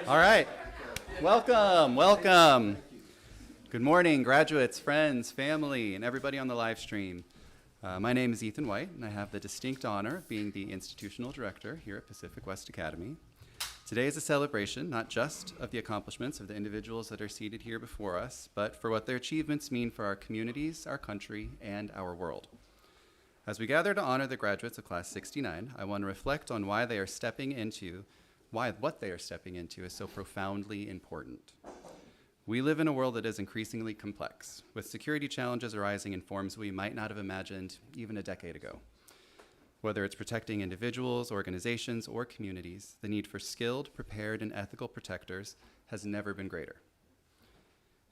All right. Welcome, welcome. Good morning, graduates, friends, family, and everybody on the live stream. My name is Ethan White, and I have the distinct honor of being the institutional director here at Pacific West Academy. Today is a celebration not just of the accomplishments of the individuals that are seated here before us, but for what their achievements mean for our communities, our country, and our world. As we gather to honor the graduates of Class 69, I want to reflect on why what they are stepping into is so profoundly important. We live in a world that is increasingly complex, with security challenges arising in forms we might not have imagined even a decade ago. Whether it's protecting individuals, organizations, or communities, the need for skilled, prepared, and ethical protectors has never been greater.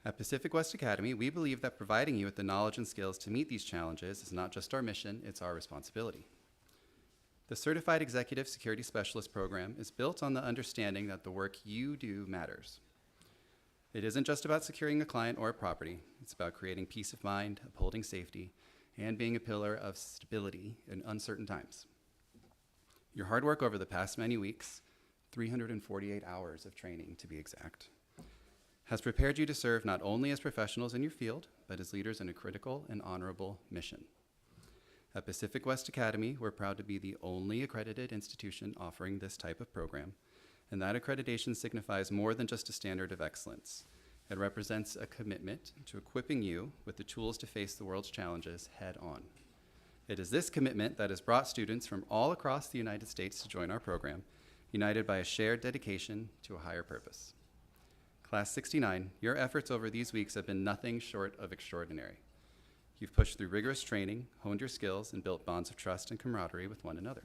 At Pacific West Academy, we believe that providing you with the knowledge and skills to meet these challenges is not just our mission, it's our responsibility. The Certified Executive Security Specialist program is built on the understanding that the work you do matters. It isn't just about securing a client or a property, it's about creating peace of mind, upholding safety, and being a pillar of stability in uncertain times. Your hard work over the past many weeks, 348 hours of training to be exact, has prepared you to serve not only as professionals in your field, but as leaders in a critical and honorable mission. At Pacific West Academy, we're proud to be the only accredited institution offering this type of program, and that accreditation signifies more than just a standard of excellence. It represents a commitment to equipping you with the tools to face the world's challenges head on. It is this commitment that has brought students from all across the United States to join our program, united by a shared dedication to a higher purpose. Class 69, your efforts over these weeks have been nothing short of extraordinary. You've pushed through rigorous training, honed your skills, and built bonds of trust and camaraderie with one another.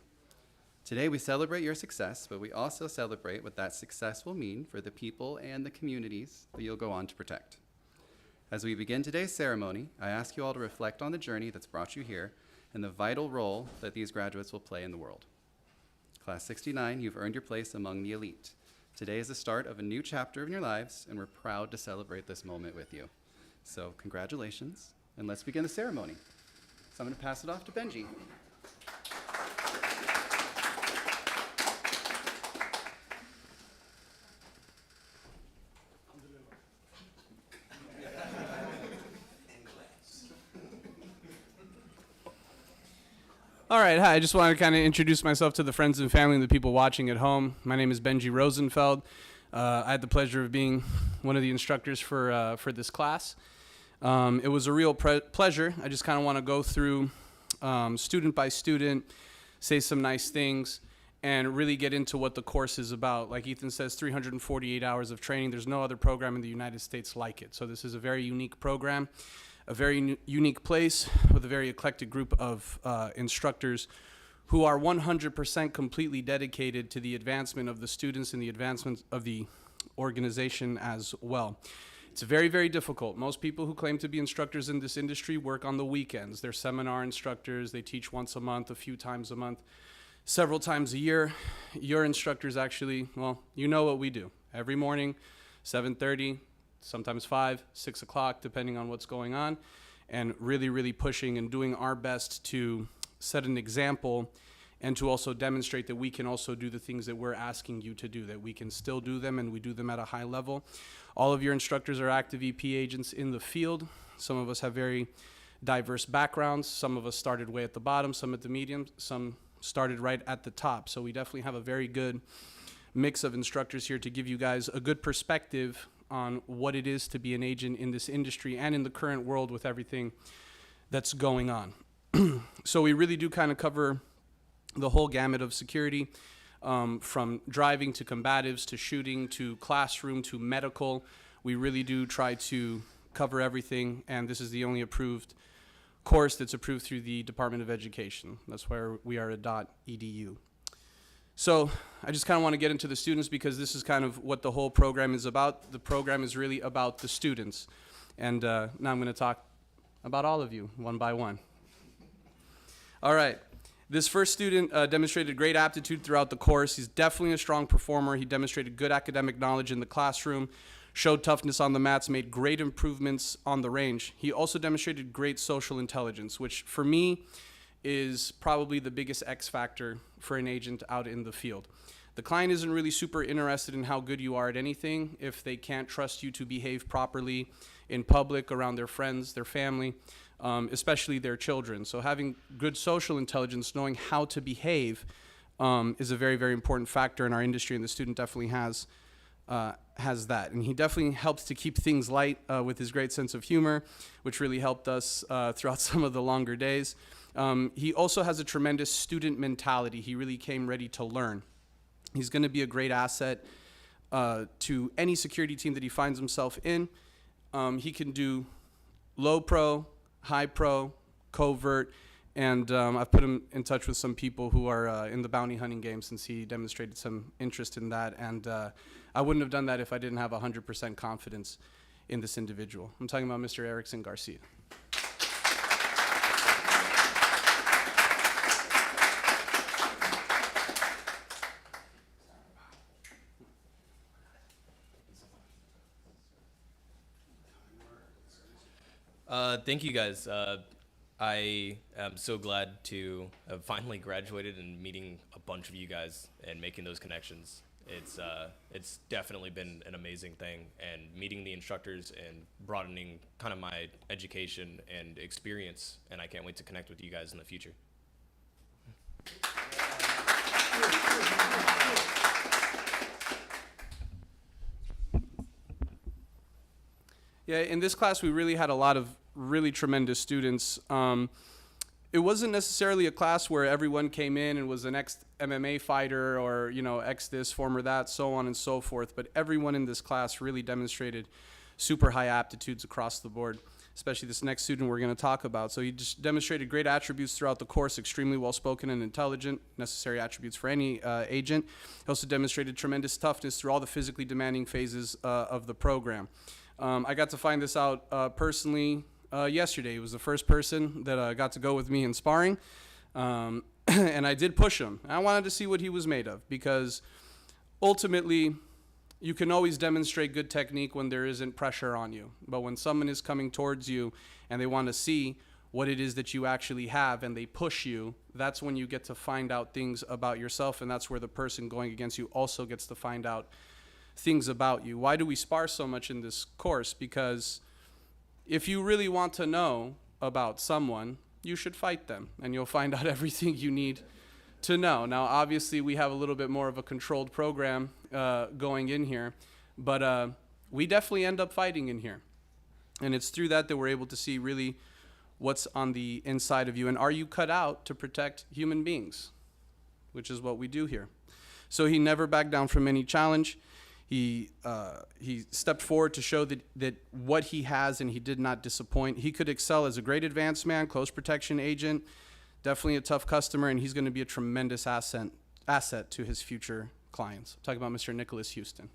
Today, we celebrate your success, but we also celebrate what that success will mean for the people and the communities that you'll go on to protect. As we begin today's ceremony, I ask you all to reflect on the journey that's brought you here and the vital role that these graduates will play in the world. Class 69, you've earned your place among the elite. Today is the start of a new chapter in your lives, and we're proud to celebrate this moment with you. So congratulations, and let's begin the ceremony. So I'm going to pass it off to Benji. All right, hi, I just wanted to kind of introduce myself to the friends and family and the people watching at home. My name is Benji Rosenfeld. I had the pleasure of being one of the instructors for this class. It was a real pleasure. I just kind of want to go through student by student, say some nice things, and really get into what the course is about. Like Ethan says, 348 hours of training. There's no other program in the United States like it. So this is a very unique program. A very unique place with a very eclectic group of instructors who are 100% completely dedicated to the advancement of the students and the advancement of the organization as well. It's very, very difficult. Most people who claim to be instructors in this industry work on the weekends. They're seminar instructors. They teach once a month, a few times a month, several times a year. Your instructors actually, well, you know what we do. Every morning, 7:30, sometimes 5, 6 o'clock, depending on what's going on, and really, really pushing and doing our best to set an example and to also demonstrate that we can also do the things that we're asking you to do, that we can still do them and we do them at a high level. All of your instructors are active EP agents in the field. Some of us have very diverse backgrounds. Some of us started way at the bottom, some at the medium, some started right at the top. So we definitely have a very good mix of instructors here to give you guys a good perspective on what it is to be an agent in this industry and in the current world with everything that's going on. So we really do kind of cover the whole gamut of security, from driving to combatives to shooting to classroom to medical. We really do try to cover everything, and this is the only approved course that's approved through the Department of Education. That's why we are a .edu. So I just kind of want to get into the students because this is kind of what the whole program is about. The program is really about the students. And now I'm going to talk about all of you, one by one. All right. This first student demonstrated great aptitude throughout the course. He's definitely a strong performer. He demonstrated good academic knowledge in the classroom, showed toughness on the mats, made great improvements on the range. He also demonstrated great social intelligence, which for me is probably the biggest X factor for an agent out in the field. The client isn't really super interested in how good you are at anything if they can't trust you to behave properly in public, around their friends, their family, especially their children. So having good social intelligence, knowing how to behave, is a very, very important factor in our industry, and the student definitely has that. And he definitely helps to keep things light with his great sense of humor, which really helped us throughout some of the longer days. He also has a tremendous student mentality. He really came ready to learn. He's going to be a great asset to any security team that he finds himself in. He can do low pro, high pro, covert, and I've put him in touch with some people who are in the bounty hunting game, since he demonstrated some interest in that. And I wouldn't have done that if I didn't have 100% confidence in this individual. I'm talking about Mr. Erickson Garcia. Thank you guys. I am so glad to have finally graduated and meeting a bunch of you guys and making those connections. It's definitely been an amazing thing, and meeting the instructors and broadening kind of my education and experience, and I can't wait to connect with you guys in the future. Yeah, in this class, we really had a lot of really tremendous students. It wasn't necessarily a class where everyone came in and was an ex-MMA fighter or, ex this, former that, so on and so forth. But everyone in this class really demonstrated super high aptitudes across the board, especially this next student we're going to talk about. So he just demonstrated great attributes throughout the course, extremely well-spoken and intelligent, necessary attributes for any agent. He also demonstrated tremendous toughness through all the physically demanding phases of the program. I got to find this out personally yesterday. He was the first person that got to go with me in sparring, and I did push him. I wanted to see what he was made of, because ultimately you can always demonstrate good technique when there isn't pressure on you. But when someone is coming towards you and they want to see what it is that you actually have and they push you, that's when you get to find out things about yourself, and that's where the person going against you also gets to find out things about you. Why do we spar so much in this course? Because if you really want to know about someone, you should fight them, and you'll find out everything you need to know. Now, obviously, we have a little bit more of a controlled program going in here, but we definitely end up fighting in here. And it's through that we're able to see really what's on the inside of you, and are you cut out to protect human beings, which is what we do here. So he never backed down from any challenge. He stepped forward to show that what he has, and he did not disappoint. He could excel as a great advanced man, close protection agent, definitely a tough customer, and he's going to be a tremendous asset to his future clients. I'm talking about Mr. Nicholas Houston.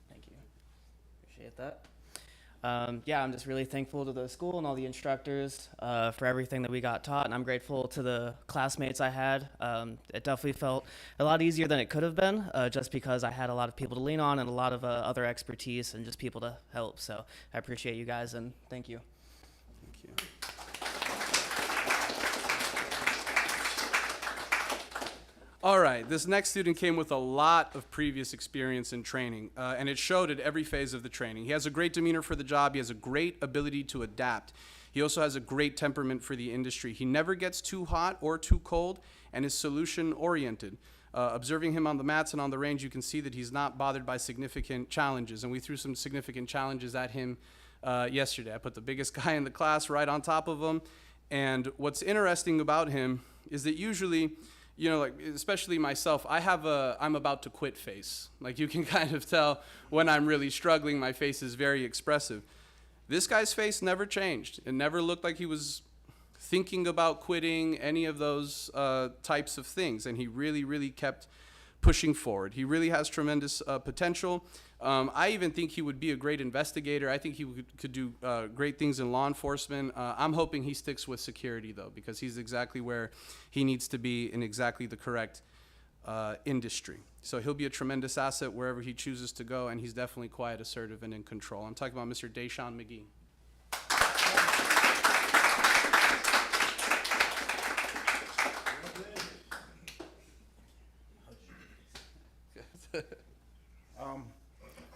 Thank you. Appreciate that. Yeah, I'm just really thankful to the school and all the instructors for everything that we got taught, and I'm grateful to the classmates I had. It definitely felt a lot easier than it could have been, just because I had a lot of people to lean on and a lot of other expertise and just people to help. So I appreciate you guys, and thank you. Thank you. All right, this next student came with a lot of previous experience in training, and it showed at every phase of the training. He has a great demeanor for the job. He has a great ability to adapt. He also has a great temperament for the industry. He never gets too hot or too cold, and is solution-oriented. Observing him on the mats and on the range, you can see that he's not bothered by significant challenges, and we threw some significant challenges at him yesterday. I put the biggest guy in the class right on top of him, and what's interesting about him is that usually, like especially myself, I'm about to quit face. Like you can kind of tell when I'm really struggling, my face is very expressive. This guy's face never changed. It never looked like he was thinking about quitting, any of those types of things. And he really, really kept pushing forward. He really has tremendous potential. I even think he would be a great investigator. I think he could do great things in law enforcement. I'm hoping he sticks with security, though, because he's exactly where he needs to be in exactly the correct industry. So he'll be a tremendous asset wherever he chooses to go, and he's definitely quiet, assertive, and in control. I'm talking about Mr. Deshaun McGee.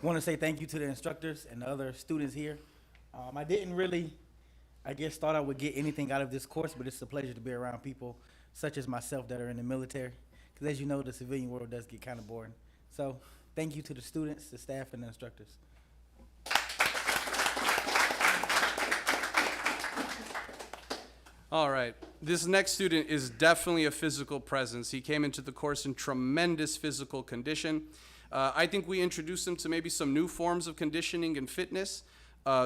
Want to say thank you to the instructors and the other students here. I didn't really, thought I would get anything out of this course, but it's a pleasure to be around people such as myself that are in the military. Because as you know, the civilian world does get kind of boring. So thank you to the students, the staff, and the instructors. All right. This next student is definitely a physical presence. He came into the course in tremendous physical condition. I think we introduced him to maybe some new forms of conditioning and fitness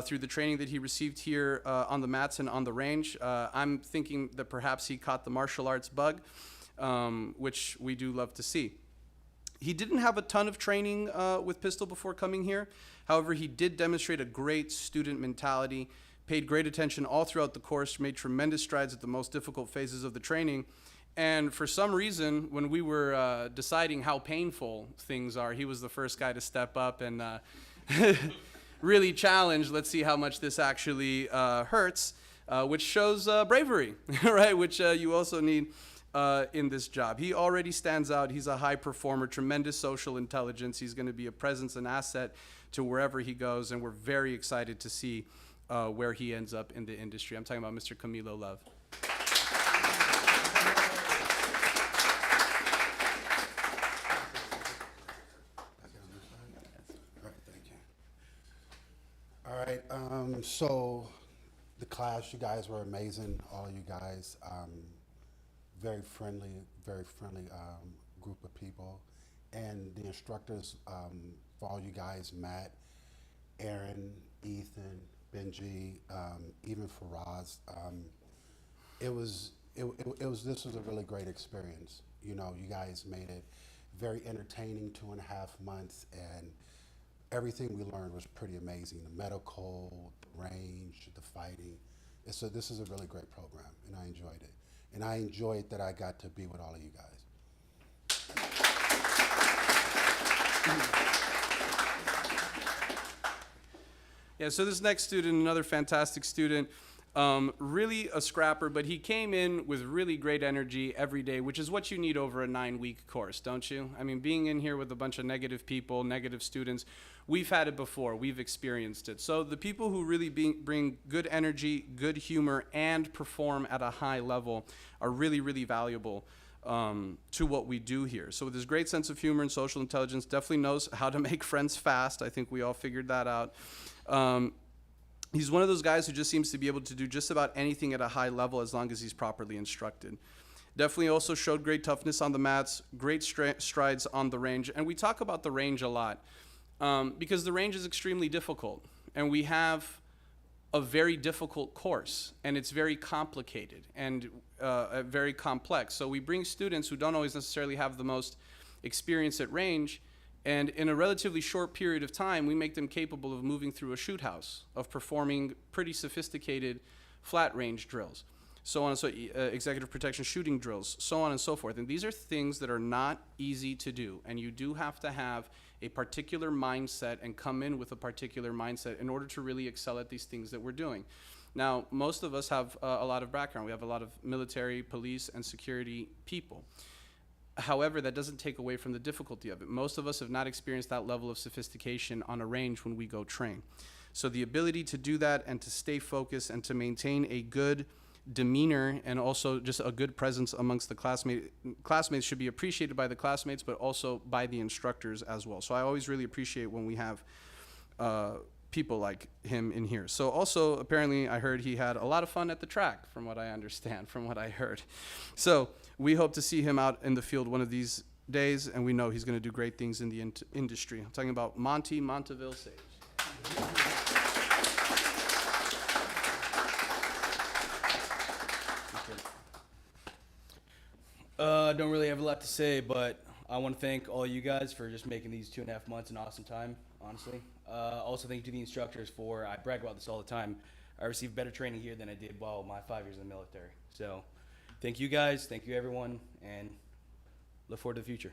through the training that he received here on the mats and on the range. I'm thinking that perhaps he caught the martial arts bug, which we do love to see. He didn't have a ton of training with pistol before coming here. However, he did demonstrate a great student mentality, paid great attention all throughout the course, made tremendous strides at the most difficult phases of the training. And for some reason, when we were deciding how painful things are, he was the first guy to step up and really challenge, let's see how much this actually hurts, which shows bravery, right? Which you also need in this job. He already stands out. He's a high performer, tremendous social intelligence. He's going to be a presence and asset to wherever he goes, and we're very excited to see where he ends up in the industry. I'm talking about Mr. Camilo Love. All right, so the class, you guys were amazing, all of you guys. Very friendly group of people. And the instructors, for all you guys, Matt, Aaron, Ethan, Benji, even Faraz, this was a really great experience. You know, you guys made it very entertaining 2.5 months, and everything we learned was pretty amazing. The medical, the range, the fighting. So this is a really great program, and I enjoyed it. And I enjoyed that I got to be with all of you guys. Yeah, so this next student, another fantastic student, really a scrapper, but he came in with really great energy every day, which is what you need over a 9-week course, don't you? I mean, being in here with a bunch of negative people, negative students, we've had it before, we've experienced it. So the people who really bring good energy, good humor, and perform at a high level are really, really valuable to what we do here. So with his great sense of humor and social intelligence, definitely knows how to make friends fast. I think we all figured that out. He's one of those guys who just seems to be able to do just about anything at a high level as long as he's properly instructed. Definitely also showed great toughness on the mats, great strides on the range. And we talk about the range a lot because the range is extremely difficult. And we have a very difficult course, and it's very complicated and very complex. So we bring students who don't always necessarily have the most experience at range, and in a relatively short period of time, we make them capable of moving through a shoot house, of performing pretty sophisticated flat range drills, so on and so executive protection shooting drills, so on and so forth. And these are things that are not easy to do, and you do have to have a particular mindset and come in with a particular mindset in order to really excel at these things that we're doing. Now, most of us have a lot of background. We have a lot of military, police, and security people. However, that doesn't take away from the difficulty of it. Most of us have not experienced that level of sophistication on a range when we go train. So the ability to do that and to stay focused and to maintain a good demeanor and also just a good presence amongst the classmates should be appreciated by the classmates, but also by the instructors as well. So I always really appreciate when we have people like him in here. So also, apparently, I heard he had a lot of fun at the track, from what I understand, from what I heard. So we hope to see him out in the field one of these days, and we know he's going to do great things in the industry. I'm talking about Monty Monteville Sage. Don't really have a lot to say, but I want to thank all you guys for just making these 2.5 months an awesome time, honestly. Also thank you to the instructors for, I brag about this all the time, I received better training here than I did while my 5 years in the military. So thank you guys, thank you everyone, and look forward to the future.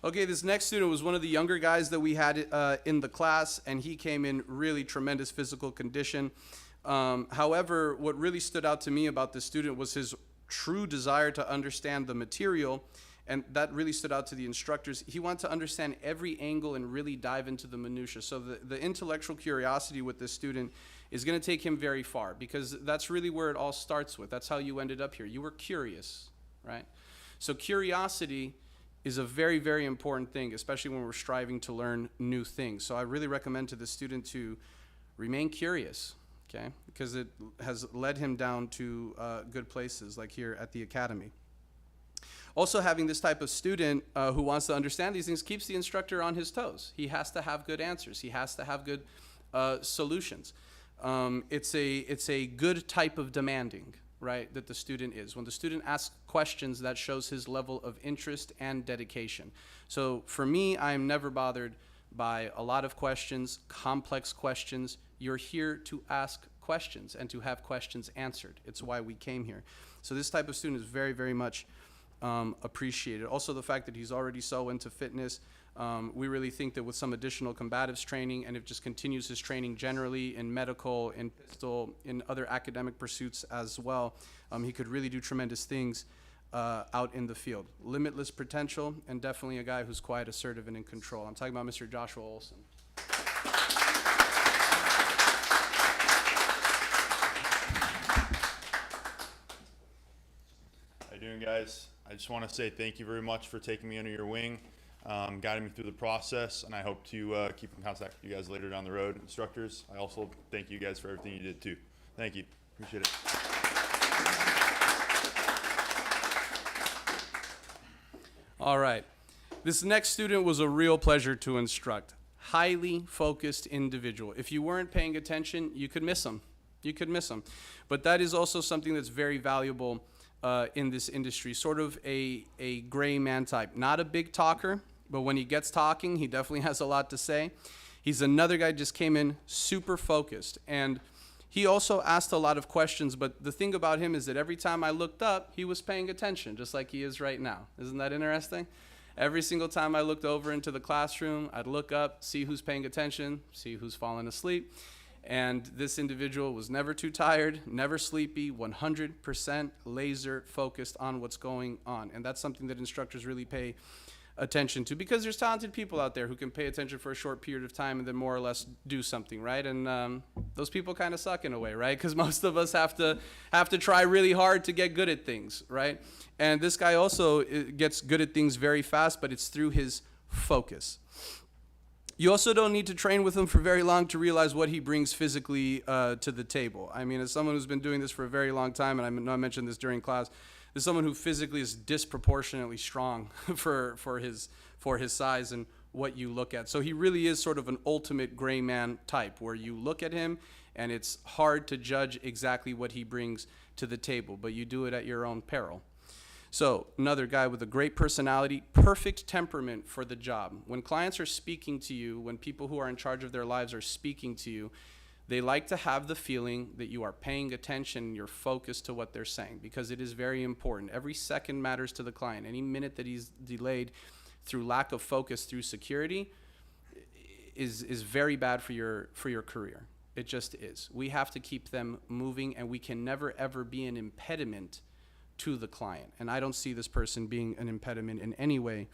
Okay, this next student was one of the younger guys that we had in the class, and he came in really tremendous physical condition. However, what really stood out to me about this student was his true desire to understand the material, and that really stood out to the instructors. He wanted to understand every angle and really dive into the minutia. So the intellectual curiosity with this student is going to take him very far, because that's really where it all starts with. That's how you ended up here. You were curious, right? So curiosity is a very, very important thing, especially when we're striving to learn new things. So I really recommend to the student to remain curious, okay? Because it has led him down to good places, like here at the academy. Also, having this type of student who wants to understand these things keeps the instructor on his toes. He has to have good answers. He has to have good solutions. It's a good type of demanding, right, that the student is. When the student asks questions, that shows his level of interest and dedication. So for me, I'm never bothered by a lot of questions, complex questions. You're here to ask questions and to have questions answered. It's why we came here. So this type of student is very, very much appreciated. Also, the fact that he's already so into fitness, we really think that with some additional combatives training, and if just continues his training generally in medical, in pistol, in other academic pursuits as well, he could really do tremendous things out in the field. Limitless potential, and definitely a guy who's quite assertive and in control. I'm talking about Mr. Joshua Olson. How you doing, guys? I just want to say thank you very much for taking me under your wing, guiding me through the process, and I hope to keep in contact with you guys later down the road, instructors. I also thank you guys for everything you did too. Thank you. Appreciate it. All right. This next student was a real pleasure to instruct. Highly focused individual. If you weren't paying attention, you could miss him. You could miss him. But that is also something that's very valuable in this industry, sort of a gray man type. Not a big talker, but when he gets talking, he definitely has a lot to say. He's another guy just came in super focused, and he also asked a lot of questions, but the thing about him is that every time I looked up, he was paying attention, just like he is right now. Isn't that interesting? Every single time I looked over into the classroom, I'd look up, see who's paying attention, see who's falling asleep. And this individual was never too tired, never sleepy, 100% laser focused on what's going on. And that's something that instructors really pay attention to, because there's talented people out there who can pay attention for a short period of time and then more or less do something, right? And those people kind of suck in a way, right? Because most of us have to try really hard to get good at things, right? And this guy also gets good at things very fast, but it's through his focus. You also don't need to train with him for very long to realize what he brings physically to the table. I mean, as someone who's been doing this for a very long time, and I know I mentioned this during class, is someone who physically is disproportionately strong for his size and what you look at. So he really is sort of an ultimate gray man type, where you look at him and it's hard to judge exactly what he brings to the table, but you do it at your own peril. So another guy with a great personality, perfect temperament for the job. When clients are speaking to you, when people who are in charge of their lives are speaking to you, they like to have the feeling that you are paying attention, you're focused to what they're saying, because it is very important. Every second matters to the client. Any minute that he's delayed through lack of focus, through security, is very bad for your career. It just is. We have to keep them moving, and we can never ever be an impediment to the client. And I don't see this person being an impediment in any way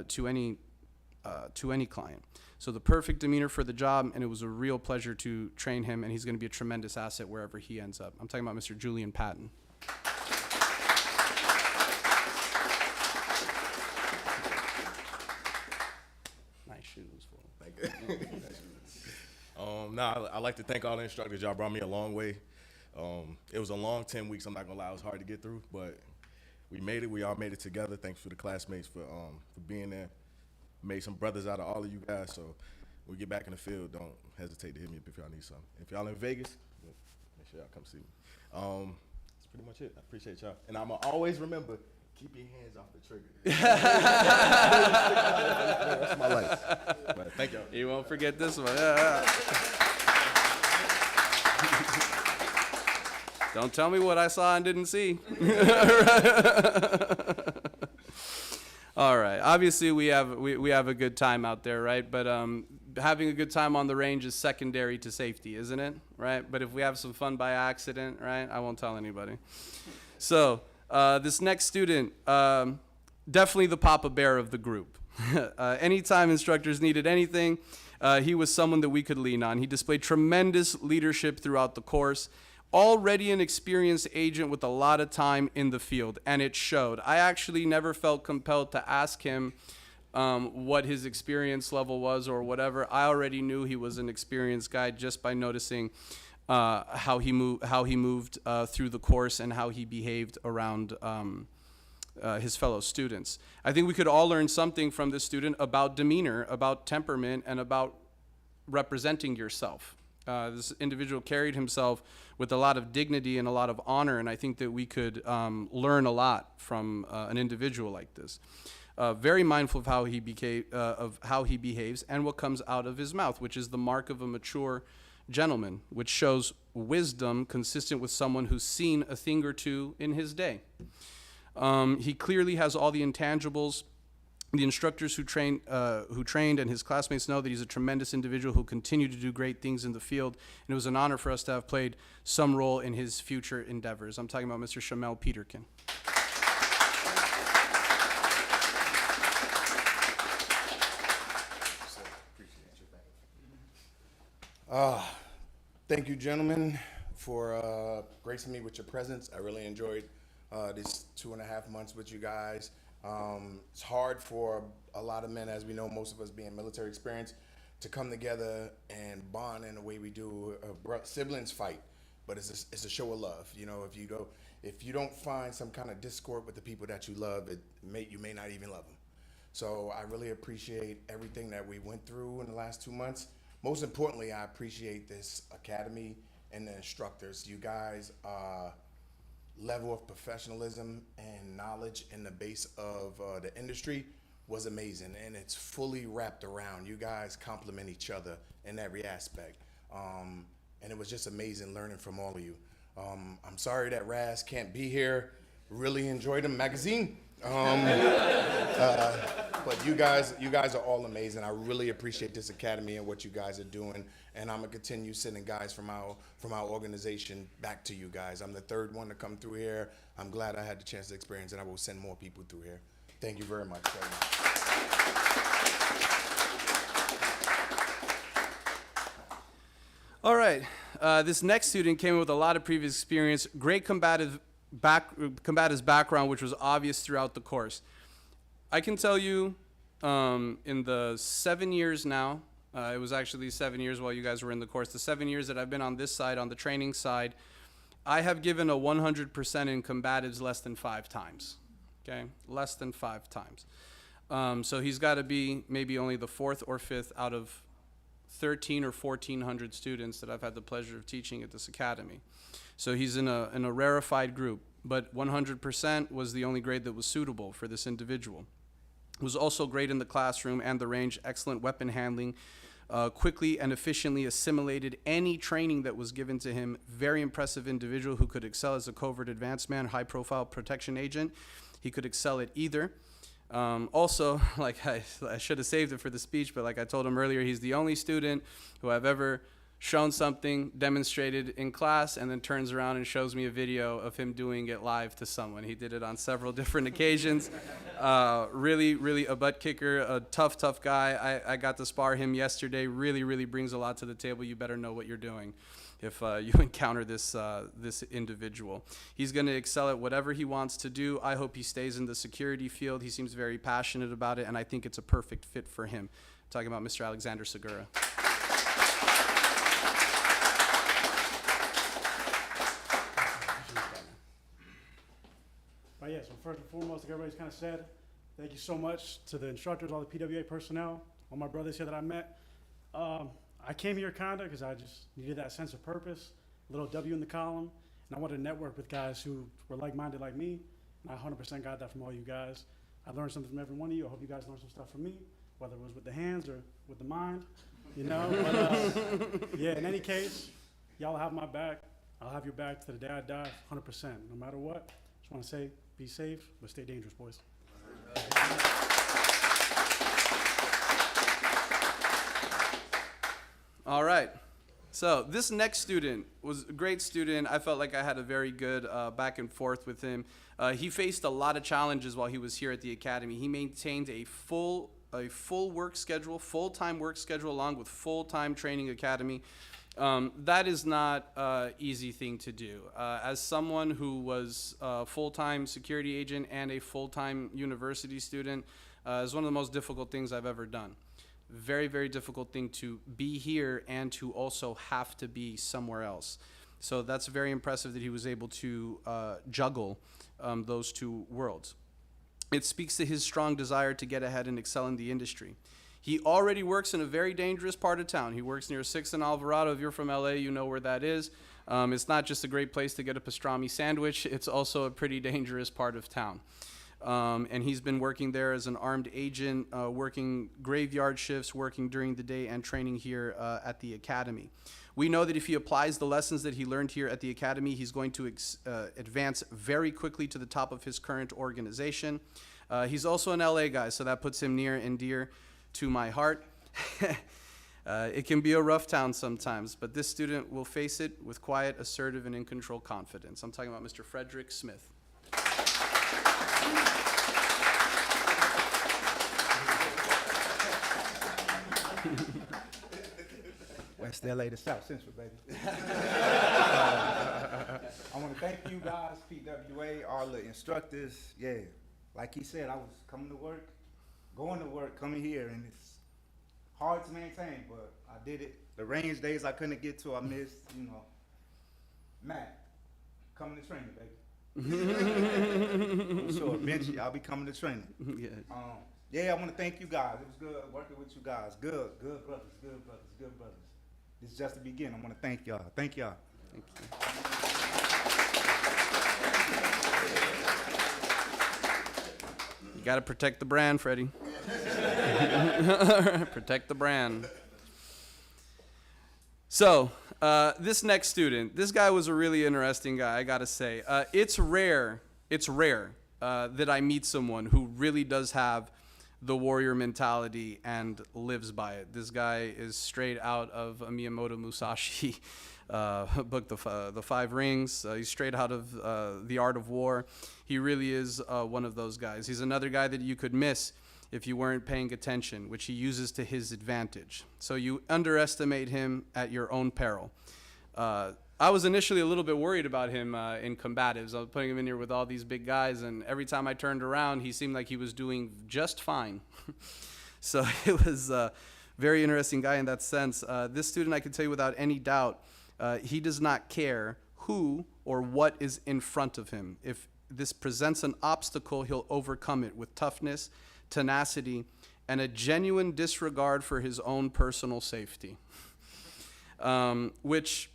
to any client. So the perfect demeanor for the job, and it was a real pleasure to train him, and he's going to be a tremendous asset wherever he ends up. I'm talking about Mr. Julian Patton. Nice shoes. Thank you. I'd like to thank all the instructors. Y'all brought me a long way. It was a long 10 weeks. I'm not gonna lie, it was hard to get through, but we made it. We all made it together. Thanks to the classmates for being there. Made some brothers out of all of you guys. So when we get back in the field, don't hesitate to hit me up if y'all need something. If y'all in Vegas, make sure y'all come see me. That's pretty much it. I appreciate y'all, and I'ma always remember, keep your hands off the trigger. That's my life. But thank y'all. You won't forget this one. Yeah. Don't tell me what I saw and didn't see. All right. Obviously, we have a good time out there, right? But having a good time on the range is secondary to safety, isn't it? Right? But if we have some fun by accident, right? I won't tell anybody. So this next student, definitely the Papa Bear of the group. Anytime instructors needed anything, he was someone that we could lean on. He displayed tremendous leadership throughout the course. Already an experienced agent with a lot of time in the field, and it showed. I actually never felt compelled to ask him what his experience level was or whatever. I already knew he was an experienced guy just by noticing how he moved through the course and how he behaved around his fellow students. I think we could all learn something from this student about demeanor, about temperament, and about representing yourself. This individual carried himself with a lot of dignity and a lot of honor, and I think that we could learn a lot from an individual like this. Very mindful of how he behaves and what comes out of his mouth, which is the mark of a mature gentleman, which shows wisdom consistent with someone who's seen a thing or two in his day. He clearly has all the intangibles. The instructors who trained and his classmates know that he's a tremendous individual who continued to do great things in the field, and it was an honor for us to have played some role in his future endeavors. I'm talking about Mr. Shamel Peterkin. Thank you, gentlemen, for gracing me with your presence. I really enjoyed these 2.5 months with you guys. It's hard for a lot of men, as we know, most of us being military experience, to come together and bond in the way we do. Siblings fight, but it's a show of love. You know, if you don't find some kind of discord with the people that you love, you may not even love them. So I really appreciate everything that we went through in the last 2 months. Most importantly, I appreciate this academy and the instructors. You guys level of professionalism and knowledge in the base of the industry was amazing, and it's fully wrapped around. You guys complement each other in every aspect, and it was just amazing learning from all of you. I'm sorry that Raz can't be here. Really enjoyed the magazine, but you guys are all amazing. I really appreciate this academy and what you guys are doing, and I'm gonna continue sending guys from our organization back to you guys. I'm the third one to come through here. I'm glad I had the chance to experience it. I will send more people through here. Thank you very much. All right, this next student came in with a lot of previous experience, great combatives background, which was obvious throughout the course. I can tell you, in the 7 years now, it was actually 7 years while you guys were in the course, the 7 years that I've been on this side, on the training side, I have given a 100% in combatives less than 5 times, okay? Less than 5 times. So he's got to be maybe only the 4th or 5th out of 13 or 1,400 students that I've had the pleasure of teaching at this academy. So he's in a rarefied group, but 100% was the only grade that was suitable for this individual. Was also great in the classroom and the range, excellent weapon handling, quickly and efficiently assimilated any training that was given to him. Very impressive individual who could excel as a covert advanced man, high profile protection agent. He could excel at either. Also, like I should have saved it for the speech, but like I told him earlier, he's the only student who I've ever shown something, demonstrated in class, and then turns around and shows me a video of him doing it live to someone. He did it on several different occasions. Really, really a butt kicker, a tough guy. I got to spar him yesterday. Really brings a lot to the table. You better know what you're doing if you encounter this individual. He's going to excel at whatever he wants to do. I hope he stays in the security field. He seems very passionate about it, and I think it's a perfect fit for him. I'm talking about Mr. Alexander Segura. But yeah, so first and foremost, like everybody's kind of said, thank you so much to the instructors, all the PWA personnel, all my brothers here that I met. I came here kind of because I just needed that sense of purpose, a little W in the column, and I wanted to network with guys who were like-minded like me, and I 100% got that from all you guys. I learned something from every one of you. I hope you guys learned some stuff from me, whether it was with the hands or with the mind, you know. But, yeah, in any case, y'all have my back. I'll have your back to the day I die, 100%. No matter what, just want to say, be safe, but stay dangerous, boys. All right. So this next student was a great student. I felt like I had a very good back and forth with him. He faced a lot of challenges while he was here at the academy. He maintained a full work schedule, full-time work schedule, along with full-time training academy. That is not an easy thing to do. As someone who was a full-time security agent and a full-time university student, is one of the most difficult things I've ever done. Very, very difficult thing to be here and to also have to be somewhere else. So that's very impressive that he was able to juggle those two worlds. It speaks to his strong desire to get ahead and excel in the industry. He already works in a very dangerous part of town. He works near 6th and Alvarado. If you're from LA, you know where that is. It's not just a great place to get a pastrami sandwich, it's also a pretty dangerous part of town. And he's been working there as an armed agent, working graveyard shifts, working during the day, and training here at the academy. We know that if he applies the lessons that he learned here at the academy, he's going to advance very quickly to the top of his current organization. He's also an LA guy, so that puts him near and dear to my heart. It can be a rough town sometimes, but this student will face it with quiet, assertive, and in control confidence. I'm talking about Mr. Frederick Smith. West LA to South Central, baby. I want to thank you guys, PWA, all the instructors. Yeah, like he said, I was coming to work, going to work, coming here, and it's hard to maintain, but I did it. The range days I couldn't get to, I missed, you know. Matt, coming to training, baby. For sure, eventually I'll be coming to training. Yeah. Yeah, I want to thank you guys. It was good working with you guys. Good brothers, good brothers, good brothers. This is just the beginning. I want to thank y'all. Thank y'all. Thank you. You got to protect the brand, Freddie. Protect the brand. So, this next student, this guy was a really interesting guy, I got to say. It's rare that I meet someone who really does have the warrior mentality and lives by it. This guy is straight out of a Miyamoto Musashi book, The Five Rings. He's straight out of The Art of War. He really is one of those guys. He's another guy that you could miss if you weren't paying attention, which he uses to his advantage. So you underestimate him at your own peril. I was initially a little bit worried about him in combatives. I was putting him in here with all these big guys, and every time I turned around, he seemed like he was doing just fine. So it was a very interesting guy in that sense. This student, I can tell you without any doubt, he does not care who or what is in front of him. If this presents an obstacle, he'll overcome it with toughness, tenacity, and a genuine disregard for his own personal safety. Which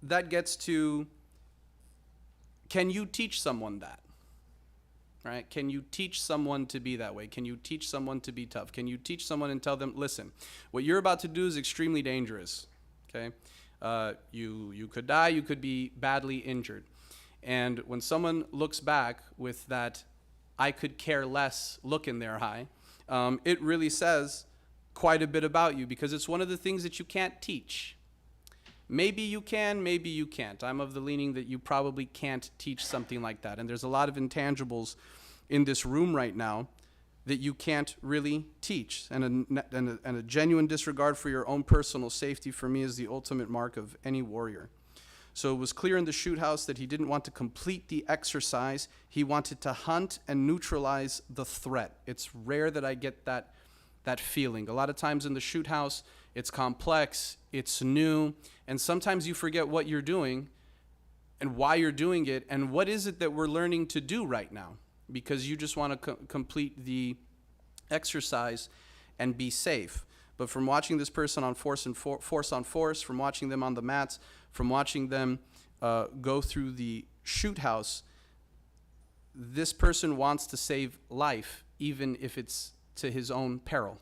that gets to, can you teach someone that? Right? Can you teach someone to be that way? Can you teach someone to be tough? Can you teach someone and tell them, listen, what you're about to do is extremely dangerous, okay? You could die, you could be badly injured. And when someone looks back with that I could care less look in their eye, it really says quite a bit about you, because it's one of the things that you can't teach. Maybe you can, maybe you can't. I'm of the leaning that you probably can't teach something like that. And there's a lot of intangibles in this room right now that you can't really teach. And a genuine disregard for your own personal safety, for me, is the ultimate mark of any warrior. So it was clear in the shoot house that he didn't want to complete the exercise. He wanted to hunt and neutralize the threat. It's rare that I get that feeling. A lot of times in the shoot house, it's complex, it's new, and sometimes you forget what you're doing and why you're doing it and what is it that we're learning to do right now, because you just want to complete the exercise and be safe. But from watching this person on force on force, from watching them on the mats, from watching them go through the shoot house, this person wants to save life, even if it's to his own peril.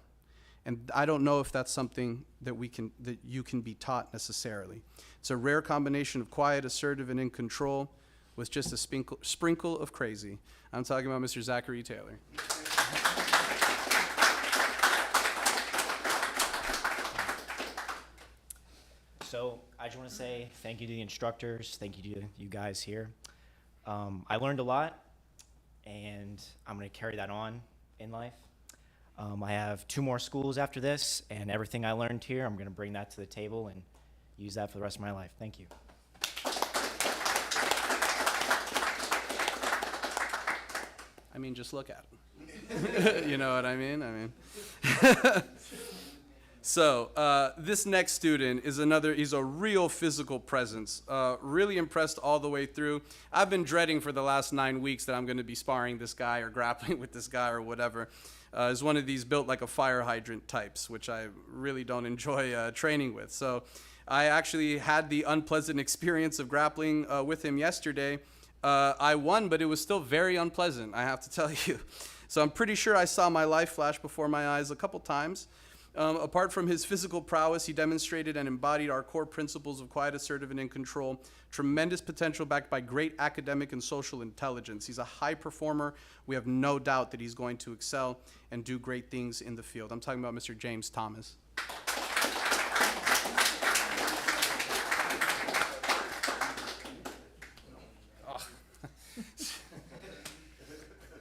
And I don't know if that's something that you can be taught necessarily. It's a rare combination of quiet, assertive, and in control with just a sprinkle of crazy. I'm talking about Mr. Zachary Taylor. So I just want to say thank you to the instructors. Thank you to you guys here. I learned a lot, and I'm going to carry that on in life. I have 2 more schools after this, and everything I learned here, I'm going to bring that to the table and use that for the rest of my life. Thank you. I mean, just look at him. You know what I mean? So this next student is he's a real physical presence. Really impressed all the way through. I've been dreading for the last 9 weeks that I'm going to be sparring this guy or grappling with this guy or whatever. Is one of these built like a fire hydrant types, which I really don't enjoy training with. So I actually had the unpleasant experience of grappling with him yesterday. I won, but it was still very unpleasant, I have to tell you. So I'm pretty sure I saw my life flash before my eyes a couple times. Apart from his physical prowess, he demonstrated and embodied our core principles of quiet, assertive, and in control. Tremendous potential backed by great academic and social intelligence. He's a high performer. We have no doubt that he's going to excel and do great things in the field. I'm talking about Mr. James Thomas.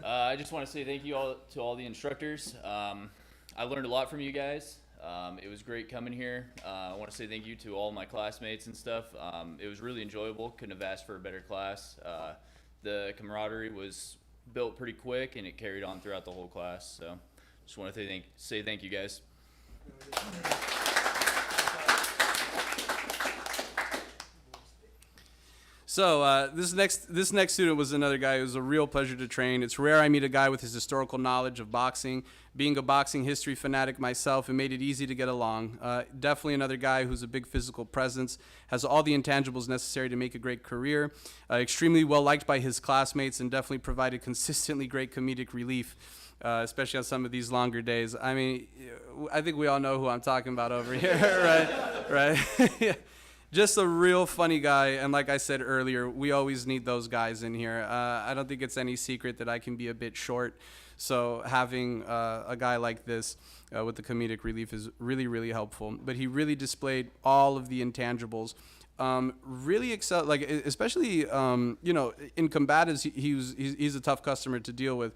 I just want to say thank you all to all the instructors. I learned a lot from you guys. It was great coming here. I want to say thank you to all my classmates and stuff. It was really enjoyable. Couldn't have asked for a better class. The camaraderie was built pretty quick, and it carried on throughout the whole class. So just want to say thank you guys. So this next student was another guy who was a real pleasure to train. It's rare I meet a guy with his historical knowledge of boxing. Being a boxing history fanatic myself, it made it easy to get along. Definitely another guy who's a big physical presence, has all the intangibles necessary to make a great career. Extremely well liked by his classmates, and definitely provided consistently great comedic relief, especially on some of these longer days. I mean, I think we all know who I'm talking about over here, right? Yeah. Just a real funny guy, and like I said earlier, we always need those guys in here. I don't think it's any secret that I can be a bit short, so having a guy like this with the comedic relief is really, really helpful. But he really displayed all of the intangibles. Really excel, like especially you know, in combatives, he's a tough customer to deal with.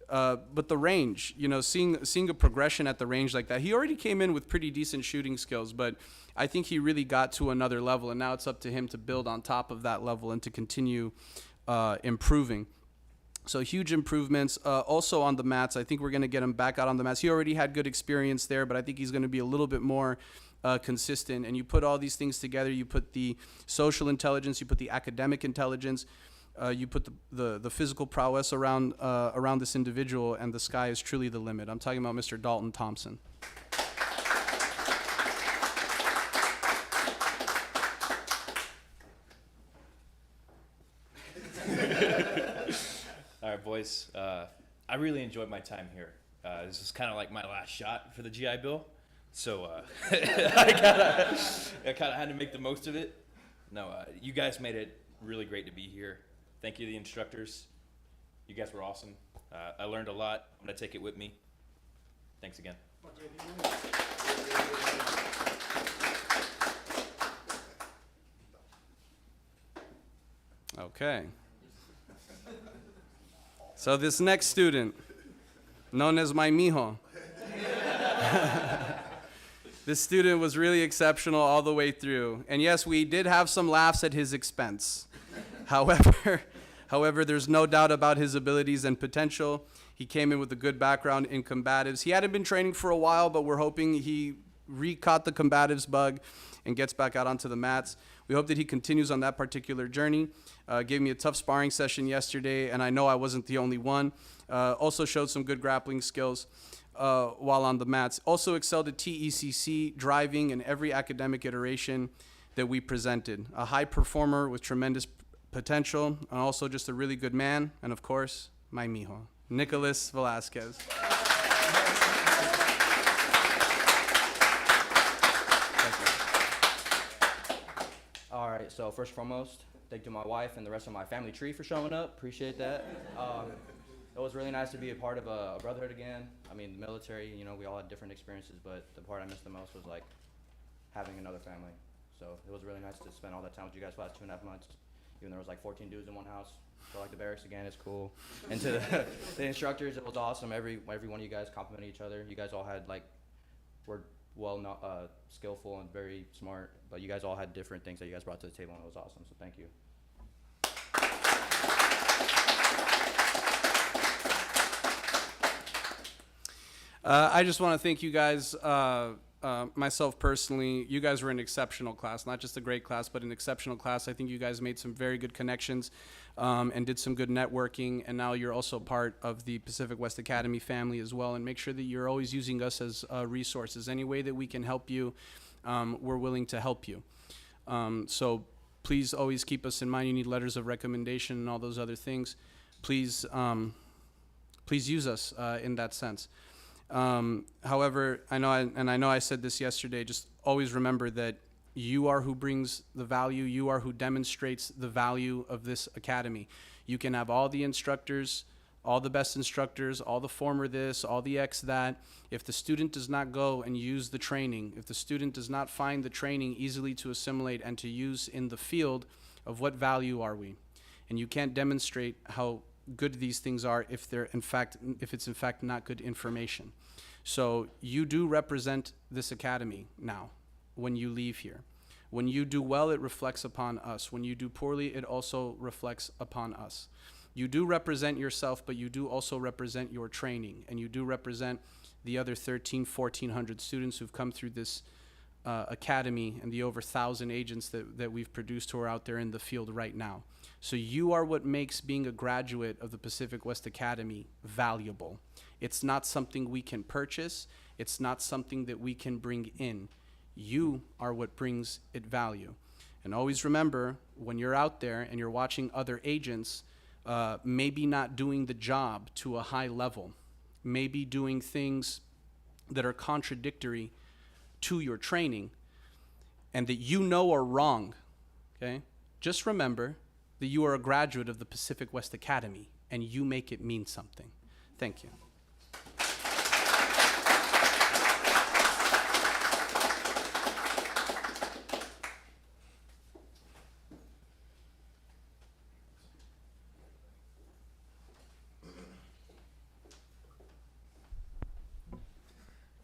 But the range, you know, seeing a progression at the range like that, he already came in with pretty decent shooting skills, but I think he really got to another level, and now it's up to him to build on top of that level and to continue improving. So huge improvements. Also on the mats, I think we're going to get him back out on the mats. He already had good experience there, but I think he's going to be a little bit more consistent. And you put all these things together, you put the social intelligence, you put the academic intelligence, you put the physical prowess around this individual, and the sky is truly the limit. I'm talking about Mr. Dalton Thompson. All right, boys. I really enjoyed my time here. This is kind of like my last shot for the GI Bill, so I kind of had to make the most of it. No, you guys made it really great to be here. Thank you to the instructors. You guys were awesome. I learned a lot. I'm gonna take it with me. Thanks again. Okay. So this next student, known as my mijo, this student was really exceptional all the way through. And yes, we did have some laughs at his expense. However, there's no doubt about his abilities and potential. He came in with a good background in combatives. He hadn't been training for a while, but we're hoping he re-caught the combatives bug and gets back out onto the mats. We hope that he continues on that particular journey. Gave me a tough sparring session yesterday, and I know I wasn't the only one. Also showed some good grappling skills while on the mats. Also excelled at TECC, driving, in every academic iteration that we presented. A high performer with tremendous potential, and also just a really good man, and of course, my mijo, Nicholas Velasquez. right, so first and foremost, thank you to my wife and the rest of my family tree for showing up. Appreciate that. It was really nice to be a part of a brotherhood again. I mean, the military, you know, we all had different experiences, but the part I missed the most was like having another family. So it was really nice to spend all that time with you guys for the last 2.5 months. Even though there was like 14 dudes in one house. So like the barracks again is cool. And to the instructors, it was awesome. Every one of you guys complimented each other. You guys all had like, were skillful and very smart, but you guys all had different things that you guys brought to the table, and it was awesome. So thank you. I just want to thank you guys, myself personally. You guys were an exceptional class, not just a great class, but an exceptional class. I think you guys made some very good connections and did some good networking, and now you're also part of the Pacific West Academy family as well, and make sure that you're always using us as resources. Any way that we can help you, we're willing to help you. So please always keep us in mind. You need letters of recommendation and all those other things. Please, please use us in that sense. However, I know I said this yesterday, just always remember that you are who brings the value. You are who demonstrates the value of this academy. You can have all the instructors, all the best instructors, all the former this, all the ex that. If the student does not go and use the training, if the student does not find the training easily to assimilate and to use in the field, of what value are we? And you can't demonstrate how good these things are if it's in fact not good information. So you do represent this academy now when you leave here. When you do well, it reflects upon us. When you do poorly, it also reflects upon us. You do represent yourself, but you do also represent your training, and you do represent the other 1,400 students who've come through this academy, and the over 1,000 agents that we've produced who are out there in the field right now. So you are what makes being a graduate of the Pacific West Academy valuable. It's not something we can purchase. It's not something that we can bring in. You are what brings it value. And always remember, when you're out there and you're watching other agents, maybe not doing the job to a high level, maybe doing things that are contradictory to your training and that you know are wrong, okay? Just remember that you are a graduate of the Pacific West Academy and you make it mean something. Thank you.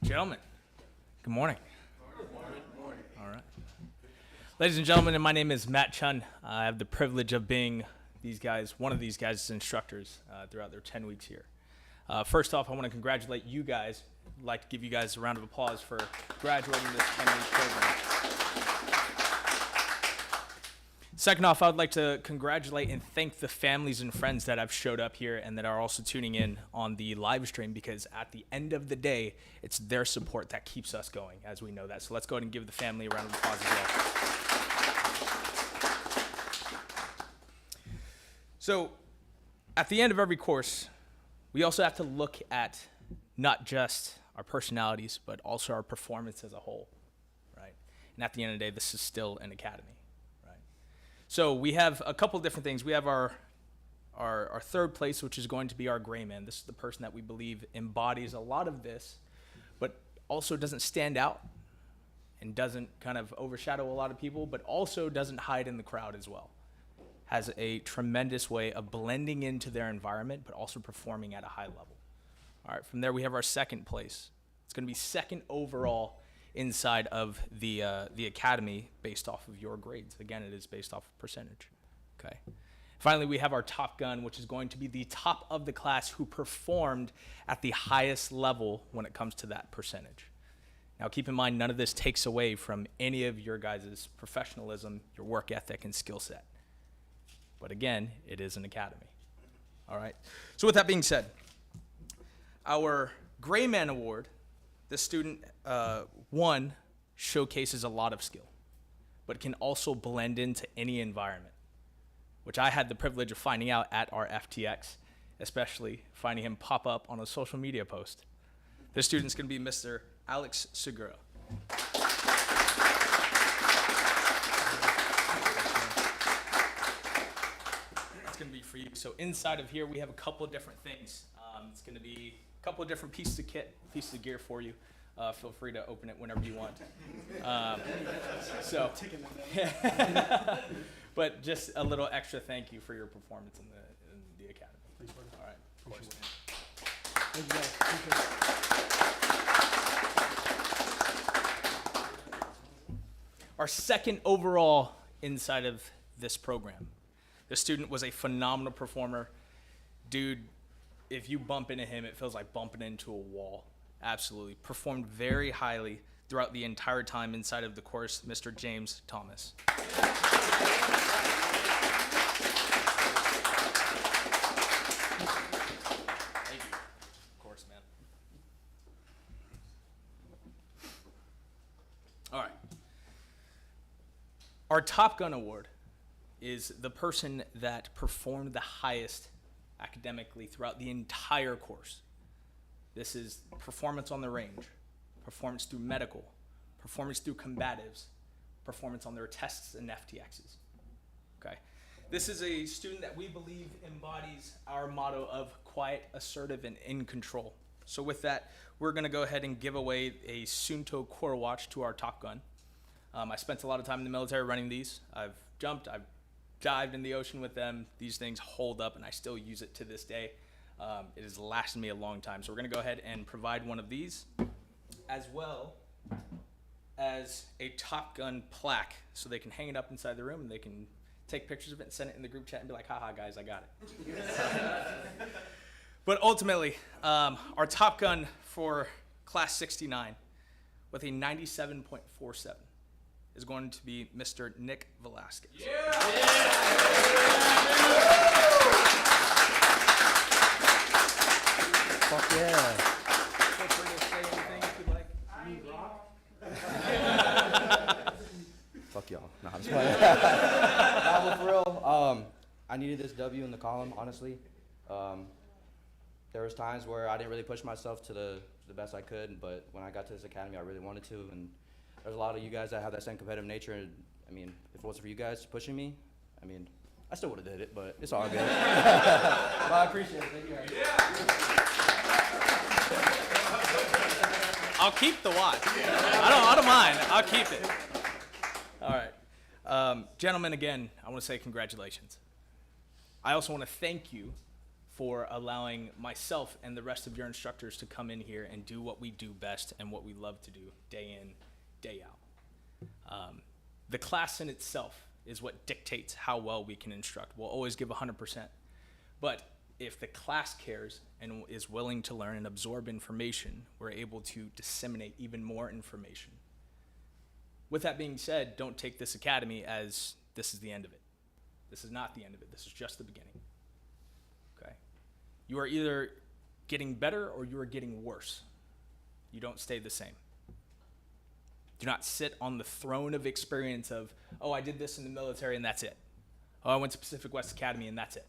Gentlemen, good morning. All right. Ladies and gentlemen, my name is Matt Chun. I have the privilege of being one of these guys' instructors throughout their 10 weeks here. First off, I want to congratulate you guys. I'd like to give you guys a round of applause for graduating this 10-week program. Second off, I would like to congratulate and thank the families and friends that have showed up here and that are also tuning in on the live stream, because at the end of the day, it's their support that keeps us going, as we know that. So let's go ahead and give the family a round of applause as well. So at the end of every course, we also have to look at not just our personalities, but also our performance as a whole, right? And at the end of the day, this is still an academy. So we have a couple different things. We have our third place, which is going to be our gray man. This is the person that we believe embodies a lot of this, but also doesn't stand out and doesn't kind of overshadow a lot of people, but also doesn't hide in the crowd as well. Has a tremendous way of blending into their environment, but also performing at a high level. All right, from there we have our second place. It's going to be second overall inside of the academy based off of your grades. Again, it is based off of percentage. Okay. Finally, we have our top gun, which is going to be the top of the class who performed at the highest level when it comes to that percentage. Now, keep in mind, none of this takes away from any of your guys' professionalism, your work ethic, and skill set. But again, it is an academy. All right. So with that being said, our Gray Man Award, this student, one, showcases a lot of skill, but can also blend into any environment, which I had the privilege of finding out at our FTX, especially finding him pop up on a social media post. This student's going to be Mr. Alex Segura. is going to be for you. So inside of here, we have a couple of different things. It's going to be a couple of different pieces of kit, pieces of gear for you. Feel free to open it whenever you want. But just a little extra thank you for your performance in the academy. Thanks, brother. All right. Of course, man. Thank you guys. Appreciate it. Our second overall inside of this program. The student was a phenomenal performer. Dude, if you bump into him, it feels like bumping into a wall. Absolutely. Performed very highly throughout the entire time inside of the course, Mr. James Thomas. Thank you. Of course, man. All right. Our Top Gun Award is the person that performed the highest academically throughout the entire course. This is performance on the range, performance through medical, performance through combatives, performance on their tests and FTXs. Okay. This is a student that we believe embodies our motto of quiet, assertive, and in control. So with that, we're gonna go ahead and give away a Sunto Core Watch to our Top Gun. I spent a lot of time in the military running these. I've jumped, I've dived in the ocean with them. These things hold up and I still use it to this day. It has lasted me a long time. So we're gonna go ahead and provide one of these, as well as a Top Gun plaque, so they can hang it up inside the room and they can take pictures of it and send it in the group chat and be like, haha guys, I got it. But ultimately, our Top Gun for class 69 with a 97.47 is going to be Mr. Nick Velasquez. Fuck yeah. Feel free to say anything if you'd like. Fuck y'all. Nah, I'm just playing. Nah, but for real, I needed this W in the column, honestly. There was times where I didn't really push myself to the best I could, but when I got to this academy, I really wanted to, and there's a lot of you guys that have that same competitive nature, and I mean, if it wasn't for you guys pushing me, I mean, I still would have did it, but it's all good. But I appreciate it. Thank you guys. I'll keep the watch. I don't mind. I'll keep it. All right. Gentlemen, again, I want to say congratulations. I also want to thank you for allowing myself and the rest of your instructors to come in here and do what we do best and what we love to do day in, day out. The class in itself is what dictates how well we can instruct. We'll always give 100%. But if the class cares and is willing to learn and absorb information, we're able to disseminate even more information. With that being said, don't take this academy as this is the end of it. This is not the end of it. This is just the beginning. Okay? You are either getting better or you are getting worse. You don't stay the same. Do not sit on the throne of experience of, oh, I did this in the military and that's it. Oh, I went to Pacific West Academy and that's it.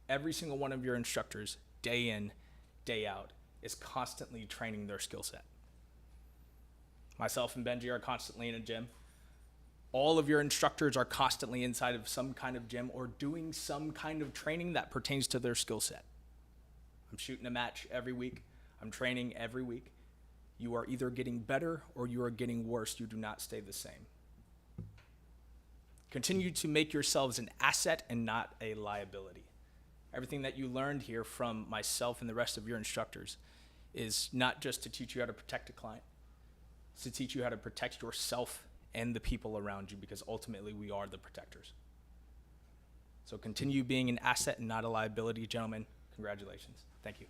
Every single one of your instructors, day in, day out, is constantly training their skill set. Myself and Benji are constantly in a gym. All of your instructors are constantly inside of some kind of gym or doing some kind of training that pertains to their skill set. I'm shooting a match every week. I'm training every week. You are either getting better or you are getting worse. You do not stay the same. Continue to make yourselves an asset and not a liability. Everything that you learned here from myself and the rest of your instructors is not just to teach you how to protect a client, it's to teach you how to protect yourself and the people around you, because ultimately we are the protectors. So continue being an asset and not a liability, gentlemen. Congratulations. Thank you.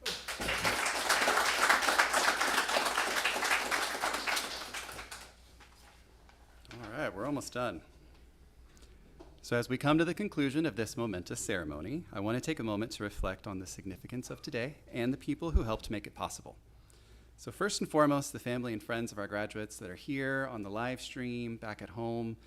All right, we're almost done. So as we come to the conclusion of this momentous ceremony, I want to take a moment to reflect on the significance of today and the people who helped make it possible. So first and foremost, the family and friends of our graduates that are here on the live stream, back at home.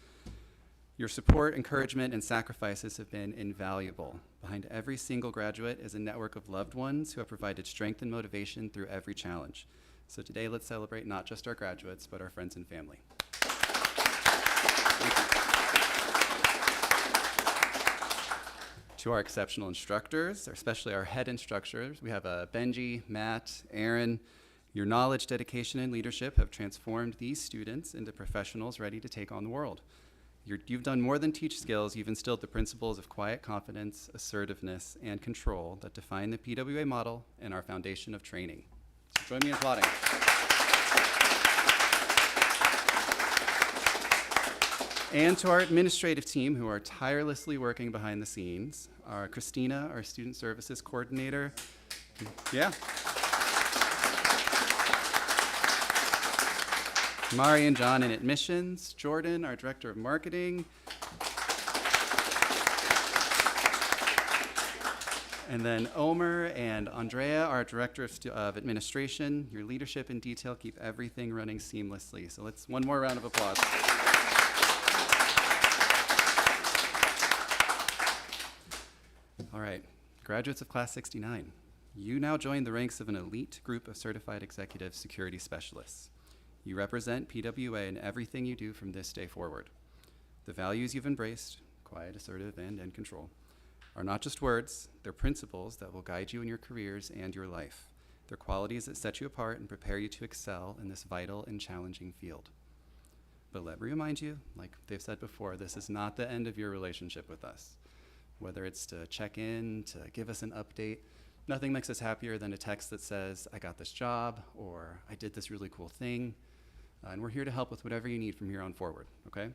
Your support, encouragement, and sacrifices have been invaluable. Behind every single graduate is a network of loved ones who have provided strength and motivation through every challenge. So today, let's celebrate not just our graduates, but our friends and family. To To our exceptional instructors, especially our head instructors, we have Benji, Matt, Aaron. Your knowledge, dedication, and leadership have transformed these students into professionals ready to take on the world. You've done more than teach skills. You've instilled the principles of quiet confidence, assertiveness, and control that define the PWA model and our foundation of training. So join me in applauding. And to our administrative team who are tirelessly working behind the scenes, our Christina, our student services coordinator. Yeah. Mari and John in admissions, Jordan, our director of marketing. And then Omer and Andrea, our director of administration. Your leadership and detail keep everything running seamlessly. So let's one more round of applause. All right, graduates of Class 69, you now join the ranks of an elite group of certified executive security specialists. You represent PWA in everything you do from this day forward. The values you've embraced, quiet, assertive, and in control, are not just words, they're principles that will guide you in your careers and your life. They're qualities that set you apart and prepare you to excel in this vital and challenging field. But let me remind you, like they've said before, this is not the end of your relationship with us. Whether it's to check in, to give us an update, nothing makes us happier than a text that says, I got this job, or I did this really cool thing. And we're here to help with whatever you need from here on forward, okay?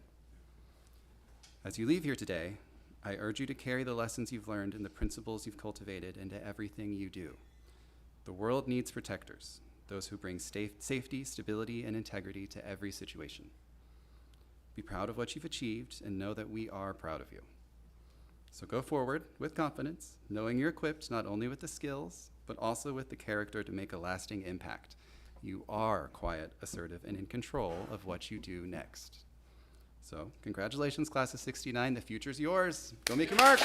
As you leave here today, I urge you to carry the lessons you've learned and the principles you've cultivated into everything you do. The world needs protectors, those who bring safety, stability, and integrity to every situation. Be proud of what you've achieved and know that we are proud of you. So go forward with confidence, knowing you're equipped not only with the skills, but also with the character to make a lasting impact. You are quiet, assertive, and in control of what you do next. So congratulations, Class of 69. The future's yours. Go make your mark.